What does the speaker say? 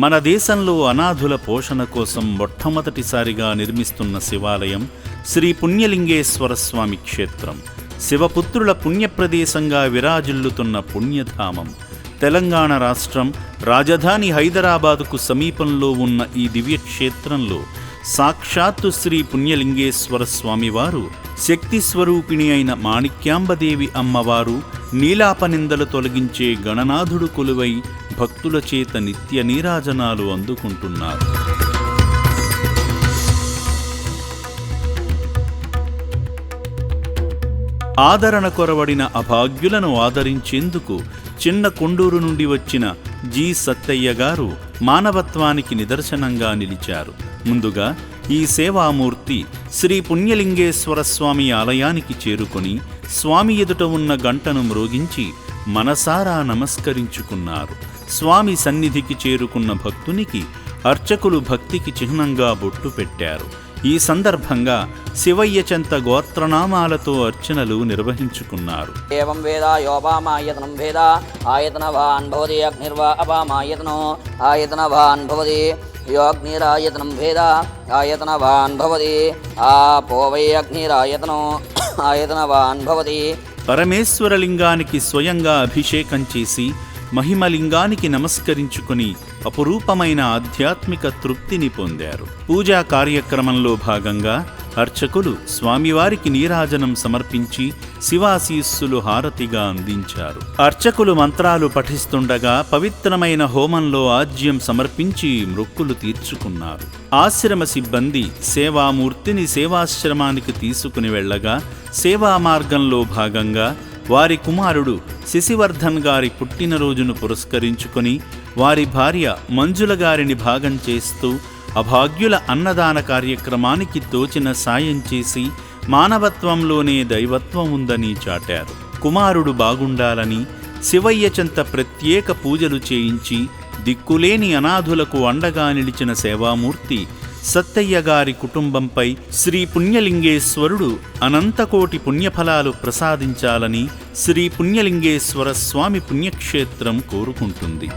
మన దేశంలో అనాథుల పోషణ కోసం మొట్టమొదటిసారిగా నిర్మిస్తున్న శివాలయం శ్రీ పుణ్యలింగేశ్వర స్వామి క్షేత్రం. శివపుత్రుల పుణ్యప్రదేశంగా విరాజిల్లుతున్న పుణ్యధామం. తెలంగాణ రాష్ట్రం రాజధాని హైదరాబాదుకు సమీపంలో ఉన్న ఈ దివ్యక్షేత్రంలో సాక్షాత్తు శ్రీ పుణ్యలింగేశ్వర స్వామివారు, శక్తి స్వరూపిణి అయిన మాణిక్యాంబదేవి అమ్మవారు, నీలాపనిందలు తొలగించే గణనాథుడు కొలువై భక్తుల చేత నిత్య నీరాజనాలు అందుకుంటున్నారు. ఆదరణ కొరవడిన అభాగ్యులను ఆదరించేందుకు చిన్న కొండూరు నుండి వచ్చిన జి సత్తయ్య గారు మానవత్వానికి నిదర్శనంగా నిలిచారు. ముందుగా ఈ సేవామూర్తి శ్రీ పుణ్యలింగేశ్వర స్వామి ఆలయానికి చేరుకొని స్వామి ఎదుట ఉన్న గంటను మ్రోగించి మనసారా నమస్కరించుకున్నారు. స్వామి సన్నిధికి చేరుకున్న భక్తునికి అర్చకులు భక్తికి చిహ్నంగా బొట్టు పెట్టారు. ఈ సందర్భంగా శివయ్య చెంత గోత్రనామాలతో అర్చనలు నిర్వహించుకున్నారు. ఏవం వేద యోపామాయతనం వేద ఆయతనవాన్ భవతి అగ్నిర్వా అపామాయతనో ఆయతనవాన్ భవతి యోగ్నిరాయతనం వేద ఆయతనవాన్ భవతి ఆపో వై అగ్నిరాయతనో ఆయతనవాన్ భవతి. పరమేశ్వరలింగానికి స్వయంగా అభిషేకం చేసి మహిమలింగానికి నమస్కరించుకుని అపురూపమైన ఆధ్యాత్మిక తృప్తిని పొందారు. పూజా కార్యక్రమంలో భాగంగా అర్చకులు స్వామివారికి నీరాజనం సమర్పించి శివాశీస్సులు హారతిగా అందించారు. అర్చకులు మంత్రాలు పఠిస్తుండగా పవిత్రమైన హోమంలో ఆజ్యం సమర్పించి మొక్కులు తీర్చుకున్నారు. ఆశ్రమ సిబ్బంది సేవామూర్తిని సేవాశ్రమానికి తీసుకుని వెళ్లగా సేవా మార్గంలో భాగంగా వారి కుమారుడు శశివర్ధన్ గారి పుట్టినరోజును పురస్కరించుకొని వారి భార్య మంజుల గారిని భాగం చేస్తూ అభాగ్యుల అన్నదాన కార్యక్రమానికి తోచిన సాయం చేసి మానవత్వంలోనే దైవత్వం ఉందని చాటారు. కుమారుడు బాగుండాలని శివయ్య చెంత ప్రత్యేక పూజలు చేయించి దిక్కులేని అనాథులకు అండగా నిలిచిన సేవామూర్తి సత్తయ్య గారి కుటుంబంపై శ్రీ పుణ్యలింగేశ్వరుడు అనంతకోటి పుణ్యఫలాలు ప్రసాదించాలని శ్రీ పుణ్యలింగేశ్వర స్వామి పుణ్యక్షేత్రం కోరుకుంటుంది.